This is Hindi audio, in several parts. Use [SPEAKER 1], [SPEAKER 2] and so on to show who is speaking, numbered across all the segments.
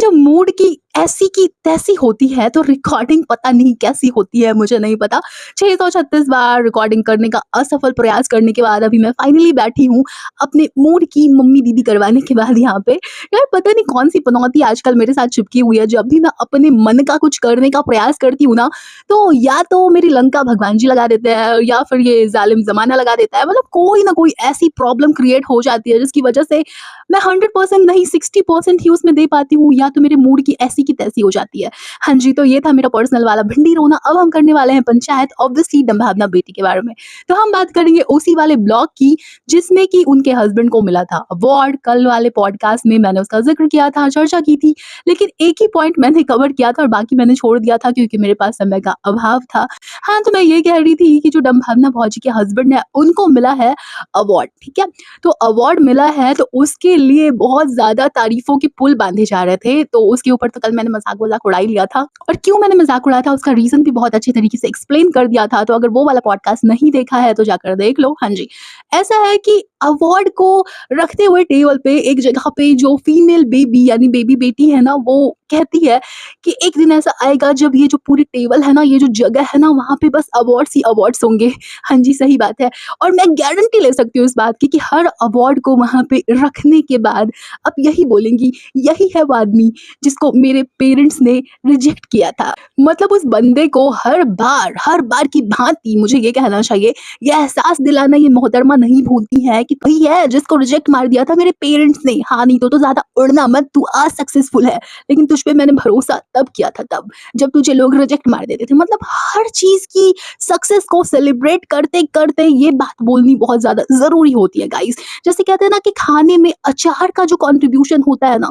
[SPEAKER 1] जब मूड की ऐसी की तैसी होती है तो रिकॉर्डिंग पता नहीं कैसी होती है, मुझे नहीं पता। 636 बार रिकॉर्डिंग करने का असफल प्रयास करने के बाद अभी मैं फाइनली बैठी हूँ अपने मूड की मम्मी दीदी करवाने के बाद यहाँ पे। यार पता नहीं कौन सी पनौती आजकल मेरे साथ चिपकी हुई है, जब भी मैं अपने मन का कुछ करने का प्रयास करती हूँ ना, तो या तो मेरी लंका भगवान जी लगा देते हैं या फिर ये जालिम ज़माना लगा देता है। मतलब कोई ना कोई ऐसी प्रॉब्लम क्रिएट हो जाती है जिसकी वजह से मैं 100% नहीं 60% ही उसमें दे पाती हूँ, या तो मेरे मूड की ऐसी की तैसी हो जाती है। हाँ जी, तो ये था मेरा पर्सनल वाला भिंडी रोना। अब हम करने वाले हैं पंचायत ऑब्वियसली डम्भावना बेटी के बारे में। तो हम बात करेंगे उसी वाले ब्लॉग की जिसमें कि उनके हस्बैंड को मिला था अवार्ड। कल वाले पॉडकास्ट में मैंने उसका ज़िक्र किया था, चर्चा की थी, लेकिन एक ही पॉइंट मैंने कवर किया था और बाकी मैंने छोड़ दिया था क्योंकि मेरे पास समय का अभाव था। हाँ, तो मैं ये कह रही थी कि जो डम्भावना भौजी के हस्बैंड है उनको मिला है अवार्ड, ठीक है? तो अवार्ड मिला है तो उसके लिए बहुत ज़्यादा तारीफ़ों के पुल बाँधे जा रहे थे, तो उसके ऊपर तो कल मैंने मज़ाक-वज़ाक उड़ा ही लिया था और क्यों मैंने मज़ाक उड़ाया था उसका रीज़न भी बहुत अच्छे तरीके से एक्सप्लेन कर दिया था, तो अगर वो वाला पॉडकास्ट नहीं देखा है तो जाकर देख लो। हाँ जी, ऐसा है कि अवार्ड को रखते हुए टेबल पे एक जगह पे जो फीमेल बेबी यानी बेबी बेटी है ना, वो कहती है कि एक दिन ऐसा आएगा जब ये जो पूरी टेबल है ना, ये जो जगह है ना, वहाँ पे बस अवार्ड्स ही अवार्ड्स होंगे। हाँ जी, सही बात है। और मैं गारंटी ले सकती हूँ इस बात की कि हर अवार्ड को वहाँ पे रखने के बाद अब यही बोलेंगी, यही है वो आदमी जिसको मेरे पेरेंट्स ने रिजेक्ट किया था। मतलब उस बंदे को हर बार की भांति मुझे ये कहना चाहिए, ये एहसास दिलाना ये मोहतरमा नहीं भूलती है कि वही है जिसको रिजेक्ट मार दिया था मेरे पेरेंट्स ने। हाँ, नहीं तो ज़्यादा उड़ना मत, तू आज सक्सेसफुल है, लेकिन तुझ पे मैंने भरोसा तब किया था तब, जब तुझे लोग रिजेक्ट मार देते थे। मतलब हर चीज़ की सक्सेस को सेलिब्रेट करते-करते ये बात बोलनी बहुत ज़्यादा ज़रूरी होती है गाइस। जैसे कहते हैं ना कि खाने में अचार का जो कंट्रीब्यूशन होता है ना,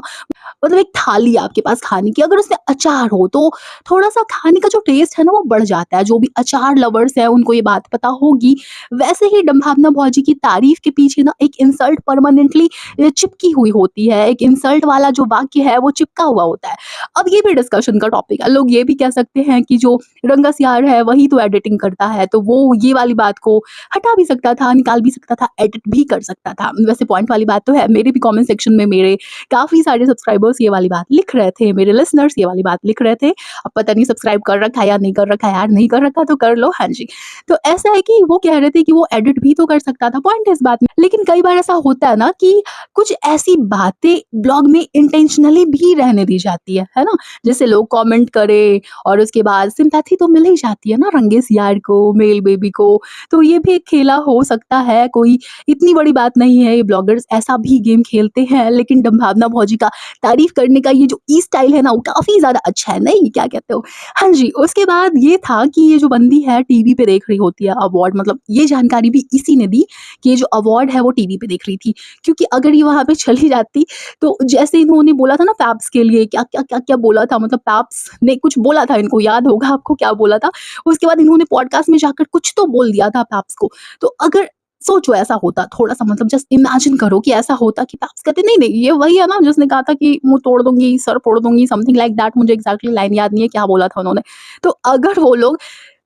[SPEAKER 1] मतलब एक थाली है आपके पास खाने की, अगर उसमें अचार हो तो थोड़ा-सा खाने का जो टेस्ट है ना वो बढ़ जाता है। जो भी अचार लवर्स हैं उनको ये बात पता होगी। वैसे ही डम्भावना भौजी की तारीफ़ के पीछे ना एक इंसल्ट परमानेंटली चिपकी हुई होती है। एक इंसल्ट वाला जो वाक्य है वो चिपका हुआ होता है। अब ये भी डिस्कशन का टॉपिक है। लोग ये भी कह सकते हैं कि जो रंगसियार है वही तो एडिटिंग करता है, तो वो ये वाली बात को हटा भी सकता था, निकाल भी सकता था, एडिट भी कर सकता था। वैसे पॉइंट वाली बात तो है, मेरे भी कमेंट सेक्शन में मेरे काफ़ी सारे सब्सक्राइबर्स ये वाली बात लिख रहे थे, मेरे लिसनर्स ये वाली बात लिख रहे थे। अब पता नहीं सब्सक्राइब कर रखा है या नहीं कर रखा है यार, नहीं कर रखा तो कर लो। हाँ जी, तो ऐसा है कि वो कह रहे थे कि वो एडिट भी तो कर सकता था, पॉइंट है इस बात में। लेकिन कई बार ऐसा होता है ना कि कुछ ऐसी बातें ब्लॉग में इंटेंशनली भी रहने दी जाती है ना? जैसे लोग कमेंट करें और उसके बाद सिंपैथी तो मिल ही जाती है ना रंगेस यार को, मेल बेबी को, तो ये भी एक खेला हो सकता है, कोई इतनी बड़ी बात नहीं है। ये ब्लॉगर्स ऐसा भी गेम खेलते हैं, लेकिन डम्भावना भौजी का तारीफ़ करने का ये जो स्टाइल है ना, वो काफ़ी ज़्यादा अच्छा है, नहीं? क्या कहते हो? हाँ जी, उसके बाद ये था कि ये जो बंदी है टीवी पे देख रही होती है अवार्ड, मतलब ये जानकारी भी इसी ने दी कि ये जो अवार्ड है वो टीवी पे देख रही थी। क्योंकि अगर ये वहाँ पे चली जाती तो जैसे इन्होंने बोला था ना पैप्स के लिए क्या-क्या बोला था, मतलब पैप्स ने कुछ बोला था, इनको याद होगा आपको क्या बोला था। उसके बाद इन्होंने पॉडकास्ट में जाकर कुछ तो बोल दिया था पैप्स को। तो अगर सोचो ऐसा होता थोड़ा-सा, मतलब जस्ट इमेजिन करो कि ऐसा होता कि पैप्स कहते नहीं-नहीं ये वही है ना जिसने कहा था कि मुँह तोड़ दूँगी, सर फोड़ दूँगी, समथिंग लाइक दैट, मुझे एग्ज़ैक्टली लाइन याद नहीं है क्या बोला था उन्होंने। तो अगर वो लोग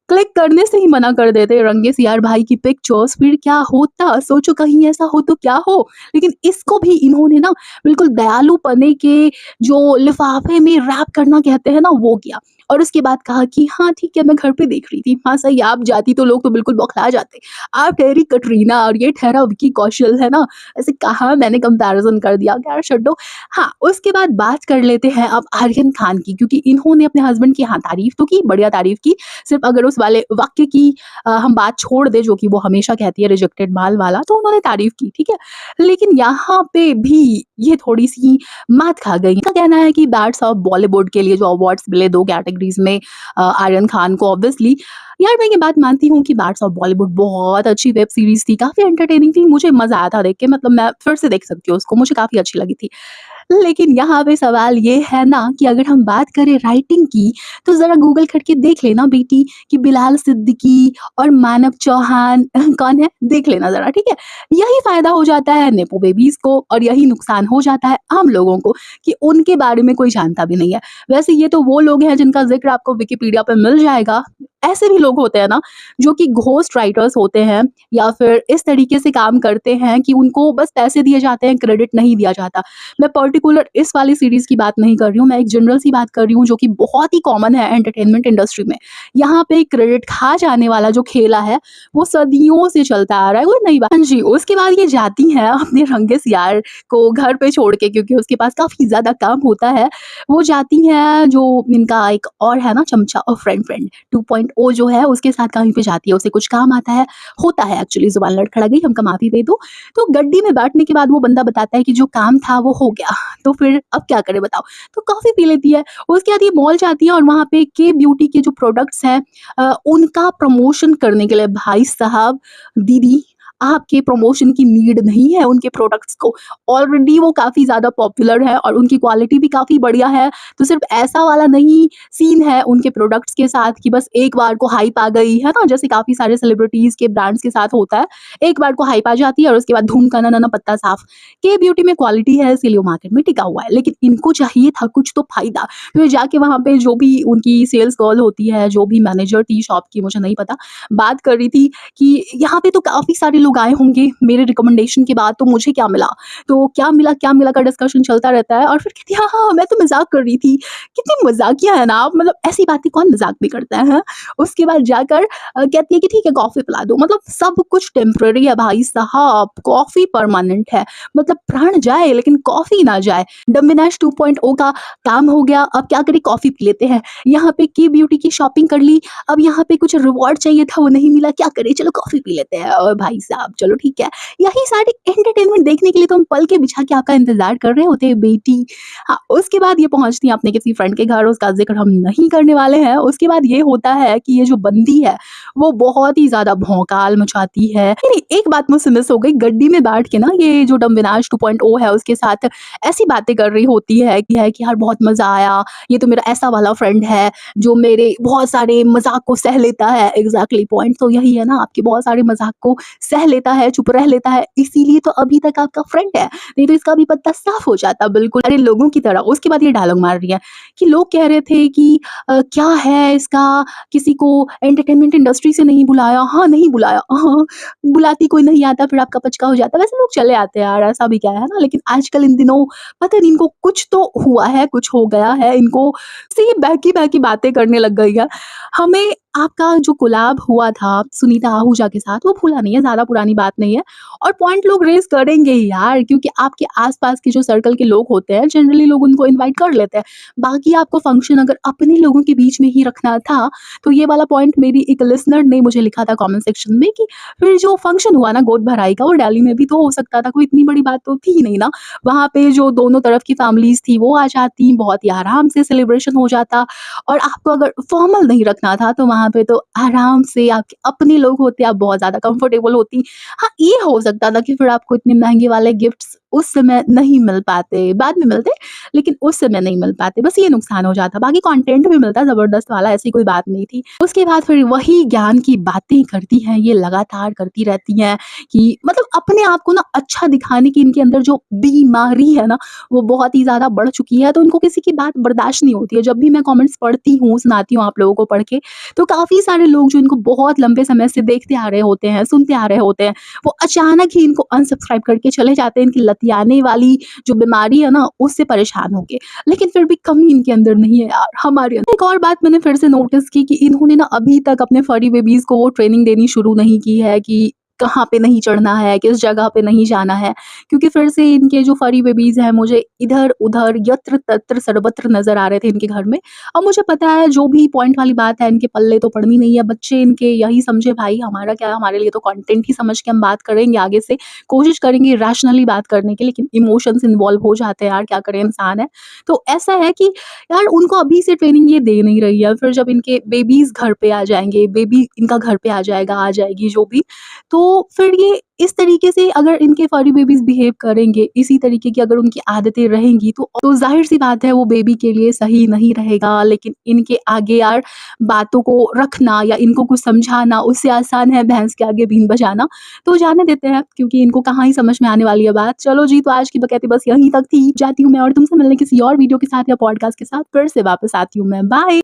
[SPEAKER 1] क्लिक करने से ही मना कर देते रंगे सियार भाई की पिक्चर्स, फिर क्या होता? सोचो कहीं ऐसा हो तो क्या हो? लेकिन इसको भी इन्होंने ना बिल्कुल दयालु पने के जो लिफ़ाफ़े में रैप करना कहते हैं ना वो किया और उसके बाद कहा कि हाँ, ठीक है मैं घर पे देख रही थी। हाँ, सही है, आप जाती तो लोग तो बिल्कुल बौखला जाते। आप ठहरी कटरीना और ये ठहरा विक्की कौशल, है ना? ऐसे कहाँ मैंने कंपैरिज़न कर दिया, खैर छोड़ो। हाँ, उसके बाद बात कर लेते हैं अब आर्यन खान की, क्योंकि इन्होंने अपने हस्बैंड की हाँ, तारीफ़ तो की, बढ़िया तारीफ़ की। सिर्फ़ अगर उस वाले वाक्य की हम बात छोड़ दें जो कि वो हमेशा कहती है रिजेक्टेड माल वाला, तो उन्होंने तारीफ़ की, ठीक है? लेकिन यहाँ पे भी ये थोड़ी-सी मात खा गई। इनका कहना है कि बैड्स ऑफ बॉलीवुड के लिए जो अवार्ड्स मिले 2 कैटेगरीज़ में आर्यन खान को ऑब्वियसली। यार मैं ये बात मानती हूँ कि बैड्स ऑफ बॉलीवुड बहुत अच्छी वेब सीरीज़ थी, काफ़ी एंटरटेनिंग थी, मुझे मज़ा आया था देख के, मतलब मैं फिर से देख सकती हूँ उसको, मुझे काफ़ी अच्छी लगी थी। लेकिन यहाँ पे सवाल ये है ना कि अगर हम बात करें राइटिंग की, तो ज़रा गूगल करके देख लेना बेटी कि बिलाल सिद्दीकी और मानव चौहान कौन है? देख लेना ज़रा, ठीक है? यही फ़ायदा हो जाता है नेपो बेबीज़ को और यही नुकसान हो जाता है आम लोगों को कि उनके बारे में कोई जानता भी नहीं है। वैसे ये तो वो लोग हैं जिनका ज़िक्र आपको विकिपीडिया पे मिल जाएगा, ऐसे भी लोग होते हैं ना जो कि घोस्ट राइटर्स होते हैं या फिर इस तरीके से काम करते हैं कि उनको बस पैसे दिए जाते हैं, क्रेडिट नहीं दिया जाता। मैं पर्टिकुलर इस वाली सीरीज़ की बात नहीं कर रही हूँ, मैं एक जनरल सी बात कर रही हूँ जो कि बहुत ही कॉमन है एंटरटेनमेंट इंडस्ट्री में। यहाँ पे क्रेडिट खा जाने वाला जो खेला है, वो सदियों से चलता आ रहा है, कोई नई बात हाँ जी, उसके बाद ये जाती हैं अपने रंगे-सियार को घर पे छोड़ के क्योंकि उसके पास काफ़ी ज़्यादा काम होता है। वो जाती हैं जो इनका एक और है ना चमचा और फ्रेंड 2.0 जो है उसके साथ कहीं पे जाती है, उसे कुछ काम आता है, होता है एक्चुअली ज़ुबान लड़खड़ा गई, हमको माफ़ी दे दो। तो गड्डी में बैठने के बाद वो बंदा बताता है कि जो काम था वो हो गया, तो फिर अब क्या करें बताओ? तो कॉफ़ी पी लेती है, उसके बाद ये मॉल जाती है और वहाँ पे के ब्यूटी के जो प्रोडक्ट्स हैं उनका प्रमोशन करने के लिए भाई साहब, दीदी आपके प्रमोशन की नीड नहीं है उनके प्रोडक्ट्स को। ऑलरेडी वो काफ़ी ज़्यादा पॉपुलर है और उनकी क्वालिटी भी काफ़ी बढ़िया है। तो सिर्फ़ ऐसा वाला नहीं सीन है उनके प्रोडक्ट्स के साथ कि बस एक बार को हाइप आ गई, है ना? जैसे काफ़ी सारे सेलिब्रिटीज़ के ब्रांड्स के साथ होता है। एक बार को हाइप आ जाती है और उसके बाद धूम का ना पत्ता साफ। के ब्यूटी में क्वालिटी है इसीलिए वो मार्केट में टिका हुआ है। लेकिन इनको चाहिए था कुछ तो फ़ायदा। फिर जाके वहाँ पे जो भी उनकी सेल्स गर्ल होती है, जो भी मैनेजर थी शॉप की मुझे नहीं पता, बात कर रही थी कि यहाँ पे तो काफ़ी सारे लोग आए होंगे मेरे रिकमेंडेशन के बाद, तो मुझे क्या मिला? तो क्या मिला का डिस्कशन चलता रहता है और फिर कहती है, "हाँ, हाँ, मैं तो मज़ाक कर रही थी।" कितनी मज़ाकिया है ना आप, मतलब ऐसी बातें कौन मज़ाक में करता है, हाँ? उसके बाद जाकर कहती है कि ठीक है कॉफ़ी पिला दो, मतलब सब कुछ टेम्परेरी है भाई साहब, कॉफ़ी परमानेंट है। मतलब प्राण जाए लेकिन कॉफ़ी ना जाए। डम्बिनैश 2.0 का काम हो गया, अब क्या करें कॉफ़ी पी लेते हैं। यहाँ पे की ब्यूटी की शॉपिंग कर ली, अब यहाँ पे कुछ रिवॉर्ड चाहिए था वो नहीं मिला, क्या करें चलो कॉफ़ी पी लेते हैं और भाई साहब चलो ठीक है। यही सारी एंटरटेनमेंट देखने के लिए तो हम पल के बिछा के आपका इंतज़ार कर रहे होते हैं बेटी। हाँ, उसके बाद ये पहुँचती हैं अपने किसी फ्रेंड के घर, उसका ज़िक्र हम नहीं करने वाले हैं। उसके बाद ये होता है कि ये जो बंदी है, वो बहुत ही ज़्यादा भौकाल मचाती है। नहीं, एक बात मुझसे मिस हो गई, गड्डी में बैठ के ना ये जो डम्बिनाश 2.0 है उसके साथ ऐसी बातें कर रही होती है कि यार बहुत मज़ा आया, ये तो मेरा ऐसा वाला फ्रेंड है जो मेरे बहुत सारे मज़ाक को सह लेता है। एग्ज़ैक्टली पॉइंट तो यही है ना, आपके बहुत सारे मज़ाक को सह लेता है, चुप रह लेता है, इसीलिए तो अभी तक आपका फ्रेंड है, नहीं तो इसका भी पत्ता साफ हो जाता बिल्कुल अरे लोगों की तरह। उसके बाद ये डायलॉग मार रही है कि लोग कह रहे थे कि क्या है इसका, किसी को एंटरटेनमेंट इंडस्ट्री से नहीं बुलाया। हाँ, नहीं बुलाया। हाँ, बुलाती कोई नहीं आता फिर आपका पचका हो जाता। वैसे लोग चले आते हैं यार, ऐसा भी क्या है ना, लेकिन आजकल इन दिनों पता नहीं इनको कुछ तो हुआ है, कुछ हो गया है, इनको से ये बहकी-बहकी बातें करने लग गई है। हमें आपका जो कोलैब हुआ था सुनीता आहूजा के साथ, वो भूला नहीं है, ज़्यादा पुरानी बात नहीं है और पॉइंट लोग रेज़ करेंगे ही यार, क्योंकि आपके आस-पास के जो सर्कल के लोग होते हैं, जनरली लोग उनको इनवाइट कर लेते हैं। बाकी आपको फंक्शन अगर अपने लोगों के बीच में ही रखना था, तो ये वाला पॉइंट मेरी एक लिसनर ने मुझे लिखा था कमेंट सेक्शन में कि फिर जो फंक्शन हुआ ना गोद भराई का, वो दिल्ली में भी तो हो सकता था, कोई इतनी बड़ी बात तो थी ही नहीं ना। वहाँ पे जो दोनों तरफ की फैमिलीज़ थी, वो आ जाती, बहुत ही आराम से सेलिब्रेशन हो जाता और आपको अगर फॉर्मल नहीं रखना था, तो वहाँ पे तो आराम से आपके अपने लोग होते, आप बहुत ज़्यादा कंफर्टेबल होती। हाँ, ये हो सकता था कि फिर आपको इतने महँगे वाले गिफ्ट्स उस समय नहीं मिल पाते, बाद में मिलते, लेकिन उस समय नहीं मिल पाते, बस ये नुकसान हो जाता। बाकी कंटेंट भी मिलता ज़बरदस्त वाला, ऐसी कोई बात नहीं थी। उसके बाद फिर वही ज्ञान की बातें करती हैं, ये लगातार करती रहती हैं कि मतलब अपने आप को ना अच्छा दिखाने की इनके अंदर जो बीमारी है ना, वो बहुत ही ज़्यादा बढ़ चुकी है, तो इनको किसी की बात बर्दाश्त नहीं होती है। जब भी मैं कमेंट्स पढ़ती हूँ, सुनाती हूँ आप लोगों को पढ़ के, तो काफ़ी सारे लोग जो इनको बहुत लंबे समय से देखते आ रहे होते हैं, सुनते आ रहे होते हैं, वो अचानक ही इनको अनसब्सक्राइब करके चले जाते हैं। इनकी लतियाने वाली जो बीमारी है ना, उससे परेशान होके। लेकिन फिर भी कमी इनके अंदर नहीं है यार, हमारे अंदर। एक और बात मैंने फिर से नोटिस की कि इन्होंने ना अभी तक अपने फरी बेबीज़ को वो ट्रेनिंग देनी शुरू नहीं की है कि कहाँ पे नहीं चढ़ना है, किस जगह पे नहीं जाना है। क्योंकि फिर से इनके जो फरी बेबीज़ हैं, मुझे इधर-उधर, यत्र-तत्र, सर्वत्र नज़र आ रहे थे इनके घर में। अब मुझे पता है जो भी पॉइंट वाली बात है, इनके पल्ले तो पड़नी नहीं है। बच्चे इनके यही समझे भाई हमारा क्या है, हमारे लिए तो कंटेंट ही समझ के हम बात करेंगे आगे से। कोशिश करेंगे रैशनली बात करने की, लेकिन इमोशंस इन्वॉल्व हो जाते हैं यार, क्या करें इंसान है। तो ऐसा है कि यार उनको अभी से ट्रेनिंग ये दे नहीं रही है। फिर जब इनके बेबीज़ घर पे आ जाएँगे, बेबी इनका घर पे आ जाएगा, आ जाएगी जो भी, तो फिर ये इस तरीके से अगर इनके फर्री बेबीज़ बिहेव करेंगे, इसी तरीके की अगर उनकी आदतें रहेंगी तो ज़ाहिर-सी बात है वो बेबी के लिए सही नहीं रहेगा। लेकिन इनके आगे यार बातों को रखना या इनको कुछ समझाना उससे आसान है भैंस के आगे बीन बजाना। तो जाने देते हैं क्योंकि इनको कहाँ ही समझ में आने वाली है बात। चलो जी, तो आज की बकैती बस यहीं तक थी। जाती हूँ मैं और तुमसे मिलने किसी और वीडियो के साथ या पॉडकास्ट के साथ फिर से वापस आती हूँ मैं। बाय।